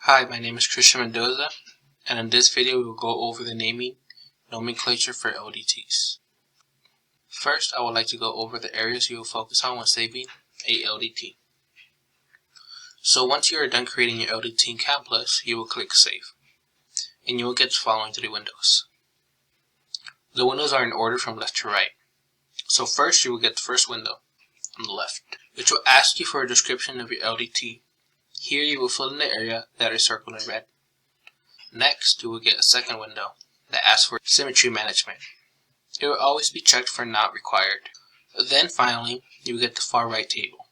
Hi, my name is Christian Mendoza, and in this video we will go over the naming nomenclature for LDTs. First, I would like to go over the areas you will focus on when saving a LDT. So once you are done creating your LDT in CAMplus, you will click Save, and you will get the following three windows. The windows are in order from left to right. So first you will get the first window on the left, which will ask you for a description of your LDT. Here you will fill in the area that is circled in red. Next, you will get a second window that asks for symmetry management. It will always be checked for not required. Then finally, you will get the far right table.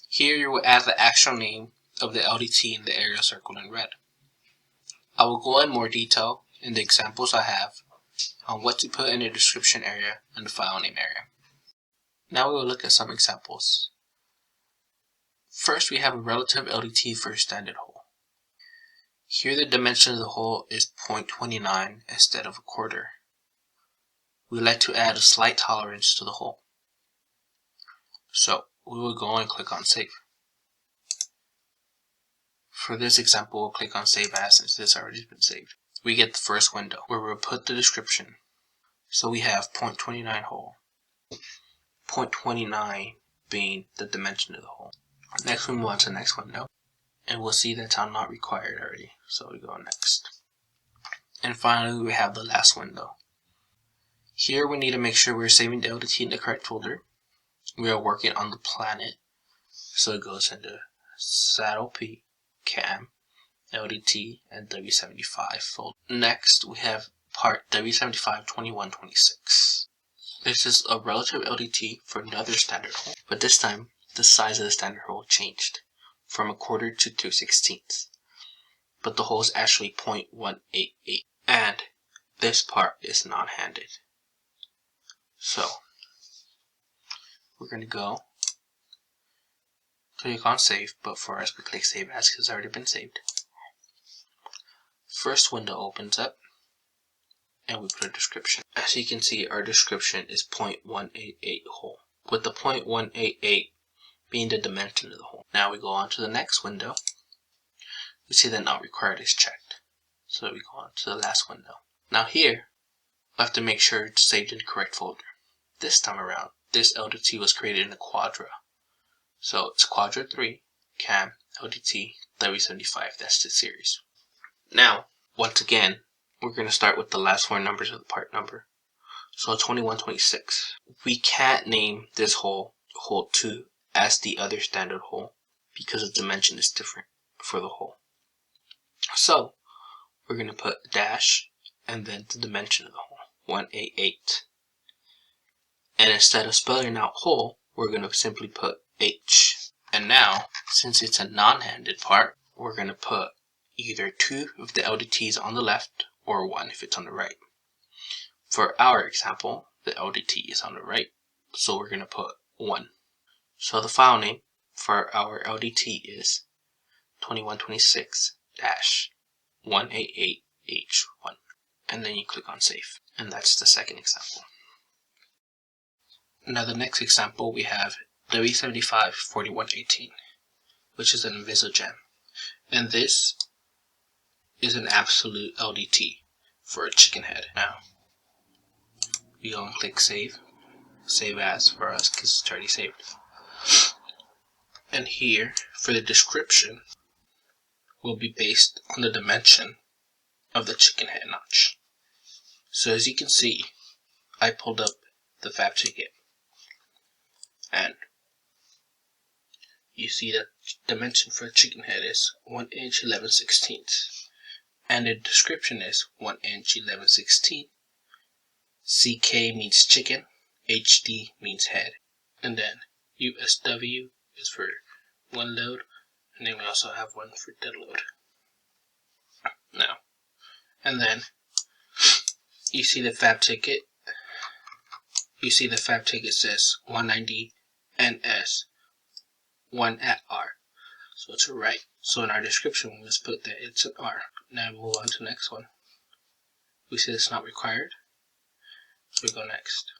Here you will add the actual name of the LDT in the area circled in red. I will go in more detail in the examples I have on what to put in the description area and the file name area. Now we will look at some examples. First, we have a relative LDT for a standard hole. Here the dimension of the hole is 0.29 instead of a quarter. We like to add a slight tolerance to the hole. So we will go and click on Save. For this example, we'll click on Save As since this has already been saved. We get the first window where we'll put the description. So we have 0.29 hole. 0.29 being the dimension of the hole. Next we move on to the next window. And we'll see that's not required already, so we go next. And finally we have the last window. Here we need to make sure we're saving the LDT in the correct folder. We are working on the planet, so it goes into Saddle P, CAM, LDT, and W75 folder. Next we have part W75 2126. This is a relative LDT for another standard hole, but this time the size of the standard hole changed from a quarter to 2/16, but the hole is actually 0.188, and this part is non-handed. So we're going to go click on Save, but for us we click Save As because it's already been saved. First window opens up, and we put a description. As you can see, our description is 0.188 hole, with the 0.188 being the dimension of the hole. Now we go on to the next window. We see that not required is checked. So we go on to the last window. Now here, we have to make sure it's saved in the correct folder. This time around, this LDT was created in a quadra. So it's quadra 3, CAM, LDT, W75, that's the series. Now, once again, we're going to start with the last four numbers of the part number. So 2126. We can't name this hole, hole 2, as the other standard hole because the dimension is different for the hole. So we're going to put a dash and then the dimension of the hole, 188. And instead of spelling out hole, we're going to simply put H. And now, since it's a non-handed part, we're going to put either 2 of the LDTs on the left or 1 if it's on the right. For our example, the LDT is on the right, so we're going to put 1. So the file name for our LDT is 2126-188H1, and then you click on Save, and that's the second example. Now the next example we have W75-4118, which is an InvisiGem, and this is an absolute LDT for a chicken head. Now we go and click Save As for us because it's already saved. And here, for the description, will be based on the dimension of the chicken head notch. So as you can see, I pulled up the fab ticket, and you see that dimension for the chicken head is 1 inch 11/16, and the description is 1 inch 11/16. CK means chicken, HD means head, and then USW is for one load, and then we also have one for dead load. Now, and then you see the fab ticket. You see the fab ticket says 190 NS 1 at R, so it's a right. So in our description, we must put that it's an R. Now we move on to the next one. We see it's not required, so we go next.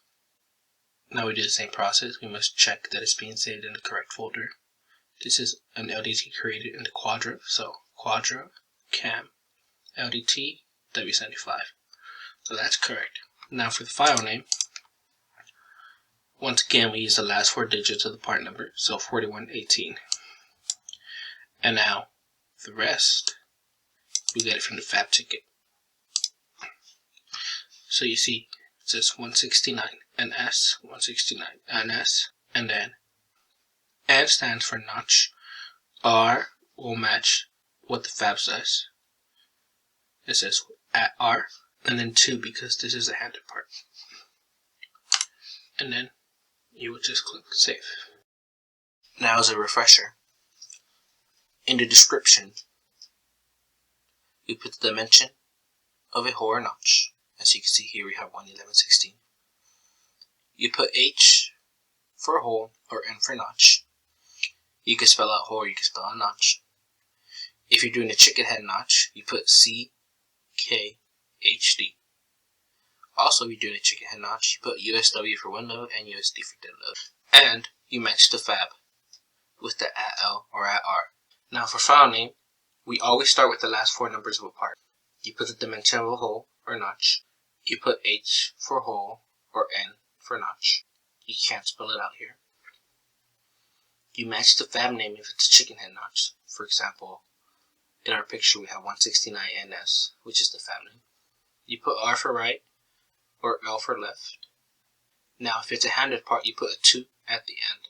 Now we do the same process. We must check that it's being saved in the correct folder. This is an LDT created in the quadra, so Quadra, CAM, LDT, W75. So that's correct. Now for the file name, once again we use the last 4 digits of the part number, so 4118. And now the rest, we get it from the fab ticket. So you see, it says 169 NS, 169 NS, and then N stands for notch. R will match what the fab says. It says at R, and then 2 because this is a handed part. And then you would just click save. Now as a refresher, in the description, you put the dimension of a hole or notch. As you can see here, we have 111/16. You put H for hole or N for notch. You can spell out hole or you can spell out notch. If you're doing a chicken head notch, you put CKHD. Also, if you're doing a chicken head notch, you put USW for win load and USD for dead load. And you match the fab with the at L or at R. Now for file name, we always start with the last 4 numbers of a part. You put the dimension of a hole or notch. You put H for hole or N for notch. You can't spell it out here. You match the fab name if it's a chicken head notch. For example, in our picture we have 169 NS, which is the fab name. You put R for right or L for left. Now if it's a handed part, you put a 2 at the end.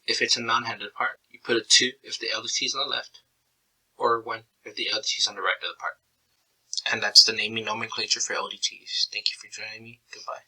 If it's a non-handed part, you put a 2 if the LDT is on the left, or 1 if the LDT is on the right of the part. And that's the naming nomenclature for LDTs. Thank you for joining me. Goodbye.